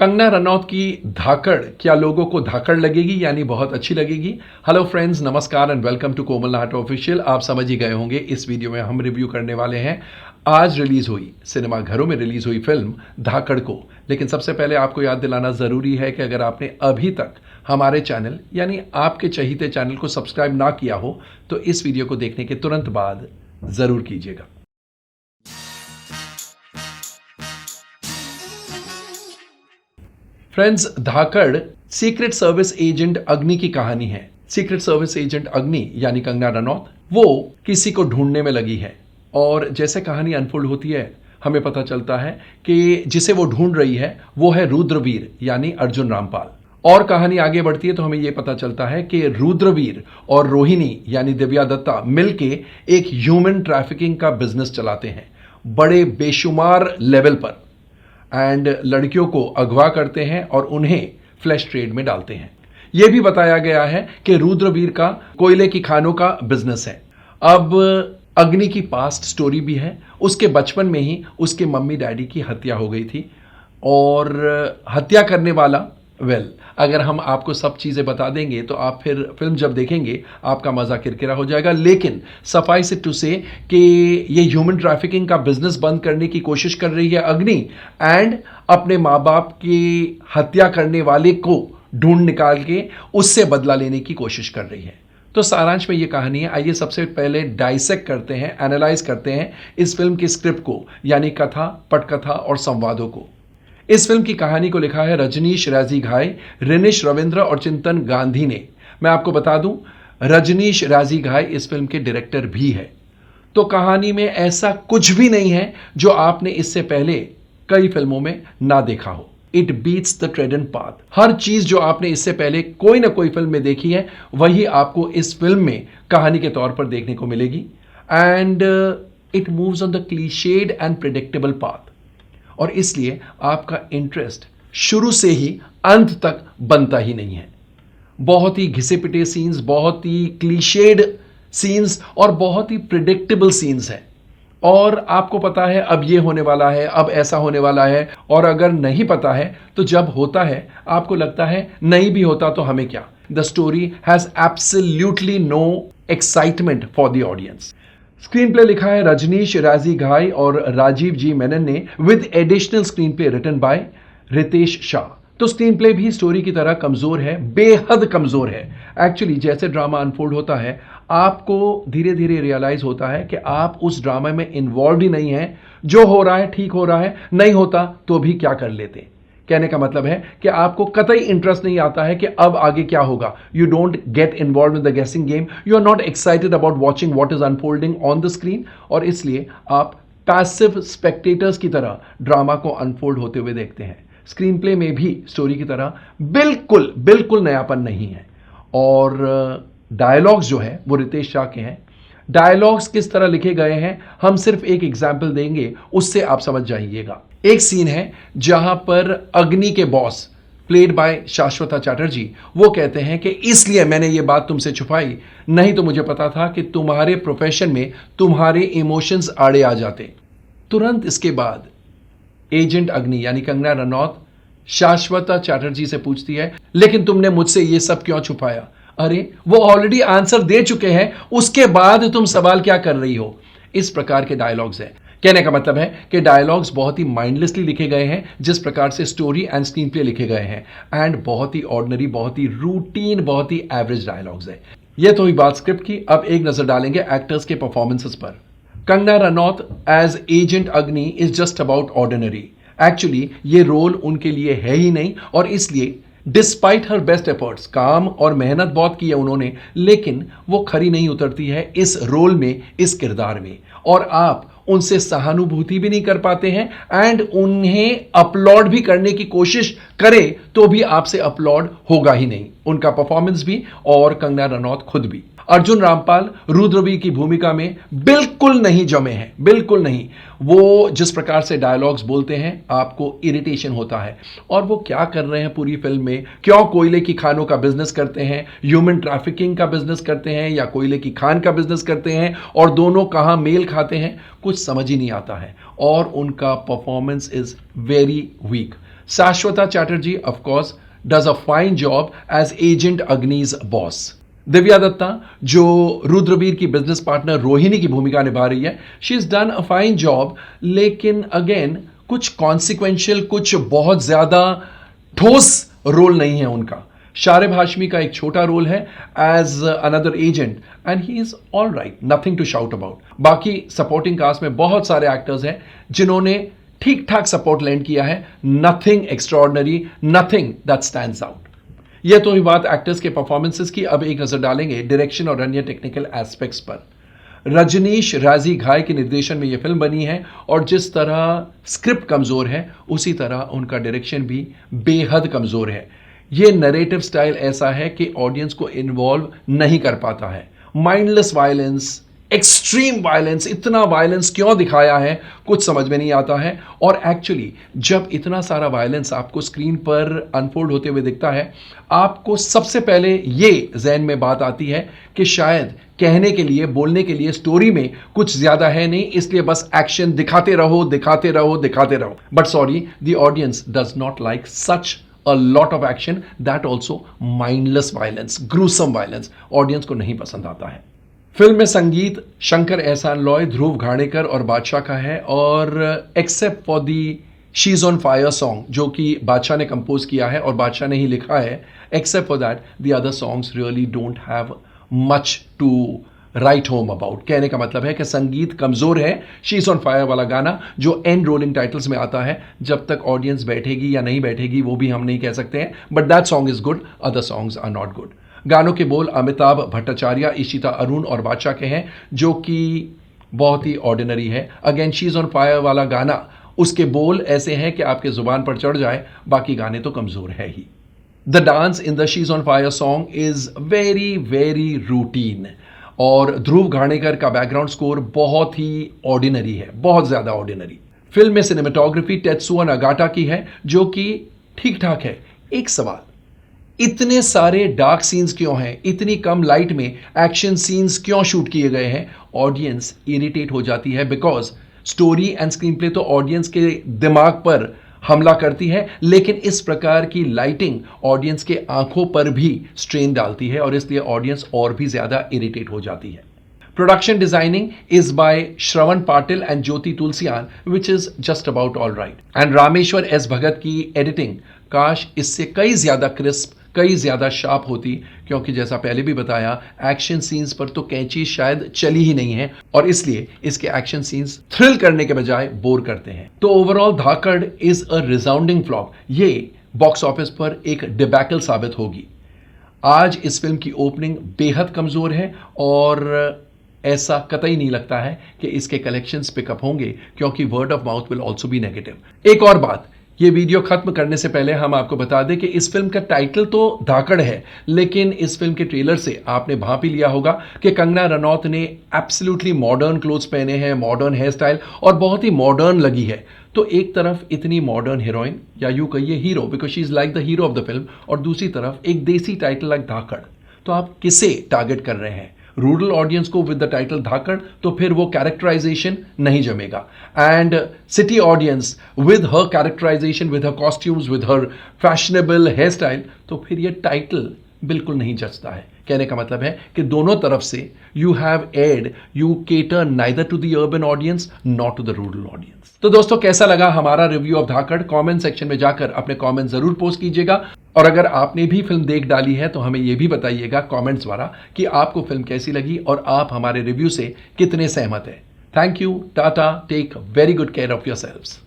कंगना रनौत की धाकड़ क्या लोगों को धाकड़ लगेगी यानी बहुत अच्छी लगेगी। हेलो फ्रेंड्स, नमस्कार and welcome to Komal Nahata official. आप समझ ही गए होंगे इस वीडियो में हम रिव्यू करने वाले हैं आज रिलीज हुई सिनेमा घरों में रिलीज हुई फिल्म धाकड़ को। लेकिन सबसे पहले आपको याद दिलाना ज़रूरी है कि अगर आपने अभी तक हमारे चैनल यानी आपके चहीते चैनल को सब्सक्राइब ना किया हो तो इस वीडियो को देखने के तुरंत बाद ज़रूर कीजिएगा। फ्रेंड्स, धाकड़ सीक्रेट सर्विस एजेंट अग्नि की कहानी है। सीक्रेट सर्विस एजेंट अग्नि यानी कंगना रनौत वो किसी को ढूंढने में लगी है और जैसे कहानी अनफोल्ड होती है हमें पता चलता है कि जिसे वो ढूंढ रही है वो है रुद्रवीर यानी अर्जुन रामपाल। और कहानी आगे बढ़ती है तो हमें यह पता चलता है कि रुद्रवीर और रोहिणी यानी दिव्या दत्ता मिलके एक ह्यूमन ट्रैफिकिंग का बिजनेस चलाते हैं बड़े बेशुमार लेवल पर एंड लड़कियों को अगवा करते हैं और उन्हें फ्लैश ट्रेड में डालते हैं। यह भी बताया गया है कि रुद्रवीर का कोयले की खानों का बिजनेस है। अब अग्नि की पास्ट स्टोरी भी है। उसके बचपन में ही उसके मम्मी डैडी की हत्या हो गई थी और हत्या करने वाला अगर हम आपको सब चीज़ें बता देंगे तो आप फिर फिल्म जब देखेंगे आपका मज़ा किरकिरा हो जाएगा। लेकिन सफाइस इट टू से कि ये ह्यूमन ट्रैफिकिंग का बिजनेस बंद करने की कोशिश कर रही है अग्नि एंड अपने माँ बाप की हत्या करने वाले को ढूंढ निकाल के उससे बदला लेने की कोशिश कर रही है। तो सारांश में ये कहानी है। आइए सबसे पहले डाइसेक्ट करते हैं, एनालाइज करते हैं इस फिल्म की स्क्रिप्ट को यानी कथा, पटकथा और संवादों को। इस फिल्म की कहानी को लिखा है रजनीश राजी घाई, रिनिश रविंद्र और चिंतन गांधी ने। मैं आपको बता दूं रजनीश राजी घाई इस फिल्म के डायरेक्टर भी है। तो कहानी में ऐसा कुछ भी नहीं है जो आपने इससे पहले कई फिल्मों में ना देखा हो। It beats the trodden path. हर चीज जो आपने इससे पहले कोई ना कोई फिल्म में देखी है वही आपको इस फिल्म में कहानी के तौर पर देखने को मिलेगी and it moves on the clichéd and predictable path और इसलिए आपका इंटरेस्ट शुरू से ही अंत तक बनता ही नहीं है। बहुत ही घिसे पिटे सीन्स, बहुत ही क्लीशेड सीन्स और बहुत ही प्रिडिक्टेबल सीन्स हैं और आपको पता है अब ये होने वाला है, अब ऐसा होने वाला है। और अगर नहीं पता है तो जब होता है आपको लगता है नहीं भी होता तो हमें क्या। The story has absolutely no excitement for the audience. Screenplay लिखा है रजनीश राजी घाई और राजीव जी मेनन ने with additional screenplay written by Ritesh Shah. तो स्क्रीन प्ले भी स्टोरी की तरह कमजोर है, बेहद कमजोर है। एक्चुअली जैसे ड्रामा अनफोल्ड होता है आपको धीरे धीरे रियलाइज होता है कि आप उस ड्रामा में इन्वॉल्व ही नहीं है। जो हो रहा है ठीक हो रहा है, नहीं होता तो भी क्या कर लेते। कहने का मतलब है कि आपको कतई इंटरेस्ट नहीं आता है कि अब आगे क्या होगा। You don't get involve in the guessing game. You are not excited about watching what is unfolding on the screen और इसलिए आप पैसिव स्पेक्टेटर्स की तरह ड्रामा को अनफोल्ड होते हुए देखते हैं। स्क्रीन प्ले में भी स्टोरी की तरह बिल्कुल बिल्कुल नयापन नहीं है और डायलॉग्स जो है वो रितेश शाह के हैं। डायलॉग्स किस तरह लिखे गए हैं हम सिर्फ एक एग्जाम्पल देंगे, उससे आप समझ जाइएगा। एक सीन है जहां पर अग्नि के बॉस प्लेड बाय शाश्वता चैटर्जी वो कहते हैं कि इसलिए मैंने ये बात तुमसे छुपाई, नहीं तो मुझे पता था कि तुम्हारे प्रोफेशन में तुम्हारे इमोशंस आड़े आ जाते। तुरंत इसके बाद एजेंट अग्नि यानी कंगना रनौत शाश्वता चैटर्जी से पूछती है लेकिन तुमने मुझसे ये सब क्यों छुपाया। अरे वो ऑलरेडी आंसर दे चुके हैं, उसके बाद तुम सवाल क्या कर रही हो। इस प्रकार के डायलॉग्स हैं। कहने का मतलब है कि डायलॉग्स बहुत ही माइंडलेसली लिखे गए हैं जिस प्रकार से स्टोरी एंड स्क्रीन प्ले लिखे गए हैं एंड बहुत ही ऑर्डिनरी, बहुत ही रूटीन, बहुत ही एवरेज डायलॉग्स है। यह तो हुई बात स्क्रिप्ट की। अब एक नजर डालेंगे एक्टर्स के परफॉर्मेंसेस पर। कंगना रनौत एज एजेंट अग्नि is just about ordinary. Actually ये रोल उनके लिए है ही नहीं और इसलिए डिस्पाइट हर बेस्ट एफर्ट्स, काम और मेहनत बहुत की है उन्होंने, लेकिन वो खरी नहीं उतरती है इस रोल में, इस किरदार में। और आप उनसे सहानुभूति भी नहीं कर पाते हैं एंड उन्हें अपलॉड भी करने की कोशिश करें तो भी आपसे अपलॉड होगा ही नहीं। उनका परफॉर्मेंस भी और कंगना रनौत खुद भी। अर्जुन रामपाल रुद्रवीर की भूमिका में बिल्कुल नहीं जमे हैं, बिल्कुल नहीं। वो जिस प्रकार से डायलॉग्स बोलते हैं आपको इरिटेशन होता है। और वो क्या कर रहे हैं पूरी फिल्म में, क्यों कोयले की खानों का बिजनेस करते हैं, ह्यूमन ट्रैफिकिंग का बिजनेस करते हैं या कोयले की खान का बिजनेस करते हैं और दोनों कहाँ मेल खाते हैं, कुछ समझ ही नहीं आता है। और उनका performance is very weak. Saswata Chatterjee of course does a fine job as agent Agni's boss. Divya Dutta जो रुद्रवीर की बिजनेस पार्टनर रोहिणी की भूमिका निभा रही है, she is done a fine job, लेकिन अगेन कुछ कॉन्सिक्वेंशियल, कुछ बहुत ज्यादा ठोस रोल नहीं है उनका। शारिब हाशमी का एक छोटा रोल है as another agent and he is all right, nothing to shout about. बाकी सपोर्टिंग कास्ट में बहुत सारे एक्टर्स हैं जिन्होंने ठीक ठाक सपोर्ट लैंड किया है, nothing extraordinary, nothing that stands out. यह तो ही बात एक्टर्स के परफॉर्मेंसेस की। अब एक नजर डालेंगे डायरेक्शन और अन्य टेक्निकल एस्पेक्ट्स पर। रजनीश राजी घाय के निर्देशन में यह फिल्म बनी है और जिस तरह स्क्रिप्ट कमजोर है उसी तरह उनका डायरेक्शन भी बेहद कमजोर है। यह नरेटिव स्टाइल ऐसा है कि ऑडियंस को इन्वॉल्व नहीं कर पाता है। माइंडलेस वायलेंस, एक्सट्रीम वायलेंस, इतना वायलेंस क्यों दिखाया है कुछ समझ में नहीं आता है। और एक्चुअली जब इतना सारा वायलेंस आपको स्क्रीन पर अनफोल्ड होते हुए दिखता है, आपको सबसे पहले ये ज़हन में बात आती है कि शायद कहने के लिए, बोलने के लिए स्टोरी में कुछ ज्यादा है नहीं, इसलिए बस एक्शन दिखाते रहो, दिखाते रहो, दिखाते रहो। But sorry, the audience does not like such a lot of action, that also mindless violence, gruesome violence, audience को नहीं पसंद आता है। फिल्म में संगीत शंकर एहसान लॉय, ध्रुव घाणेकर और बादशाह का है, और except for the she is on fire song जो कि बादशाह ने कंपोज किया है और बादशाह ने ही लिखा है, except for that the other songs really don't have much to write home about. कहने का मतलब है कि संगीत कमजोर है। शी इज ऑन फायर वाला गाना जो एंड रोलिंग टाइटल्स में आता है, जब तक ऑडियंस बैठेगी या नहीं बैठेगी वो भी हम नहीं कह सकते हैं, but that song is good, other songs are not good. गानों के बोल अमिताभ भट्टाचार्य, इशिता अरुण और बादशाह के हैं जो कि बहुत ही ऑर्डिनरी है। Again she is on fire वाला गाना, उसके बोल ऐसे हैं कि आपके जुबान पर चढ़ जाए, बाकी गाने तो कमजोर है ही। The dance in the she is on fire song is very very routine, और ध्रुव घाणेकर का बैकग्राउंड स्कोर बहुत ही ऑर्डिनरी है, बहुत ज्यादा ऑर्डिनरी। फिल्म में सिनेमेटोग्राफी टेत्सुओ नागाटा की है जो कि ठीक ठाक है। एक सवाल, इतने सारे डार्क सीन्स क्यों हैं, इतनी कम लाइट में एक्शन सीन्स क्यों शूट किए गए हैं? ऑडियंस इरिटेट हो जाती है because story and screen play तो ऑडियंस के दिमाग पर हमला करती है, लेकिन इस प्रकार की लाइटिंग ऑडियंस के आंखों पर भी स्ट्रेन डालती है और इसलिए ऑडियंस और भी ज्यादा इरिटेट हो जाती है। Production designing is by Shravan Patil and Jyoti Tulsiyan which is just about all right, and Rameshwar S Bhagat की एडिटिंग काश इससे कई ज्यादा क्रिस्प, कई ज्यादा शार्प होती, क्योंकि जैसा पहले भी बताया एक्शन सीन्स पर तो कैंची शायद चली ही नहीं है और इसलिए इसके एक्शन सीन्स थ्रिल करने के बजाय बोर करते हैं। तो overall Dhakad is a resounding flop. ये बॉक्स ऑफिस पर एक डिबैकल साबित होगी। आज इस फिल्म की ओपनिंग बेहद कमजोर है और ऐसा कतई नहीं लगता है कि इसके कलेक्शंस पिकअप होंगे, क्योंकि word of mouth will also be negative. एक और बात, ये वीडियो खत्म करने से पहले हम आपको बता दें कि इस फिल्म का टाइटल तो धाकड़ है, लेकिन इस फिल्म के ट्रेलर से आपने भांप ही लिया होगा कि कंगना रनौत ने एब्सोल्युटली मॉडर्न क्लोथ्स पहने हैं, मॉडर्न हेयर स्टाइल और बहुत ही मॉडर्न लगी है। तो एक तरफ इतनी मॉडर्न हीरोइन या यूं कहिए hero, because she is like the hero of the film, और दूसरी तरफ एक देसी टाइटल लाइक धाकड़। तो आप किसे टारगेट कर रहे हैं? रूरल ऑडियंस को विद द टाइटल धाकड़, तो फिर वो कैरेक्टराइजेशन नहीं जमेगा। And city audience with her characterisation, with her costumes, with her fashionable hair style, तो फिर ये टाइटल बिल्कुल नहीं जचता है। कहने का मतलब है कि दोनों तरफ से you have add, you cater neither to the urban audience not to the rural audience. तो दोस्तों, कैसा लगा हमारा review of Dhaakad? Comment section में जाकर अपने कमेंट जरूर पोस्ट कीजिएगा, और अगर आपने भी फिल्म देख डाली है तो हमें यह भी बताइएगा कमेंट्स द्वारा कि आपको फिल्म कैसी लगी और आप हमारे रिव्यू से कितने सहमत हैं। Thank you, tata, take very good care of yourselves.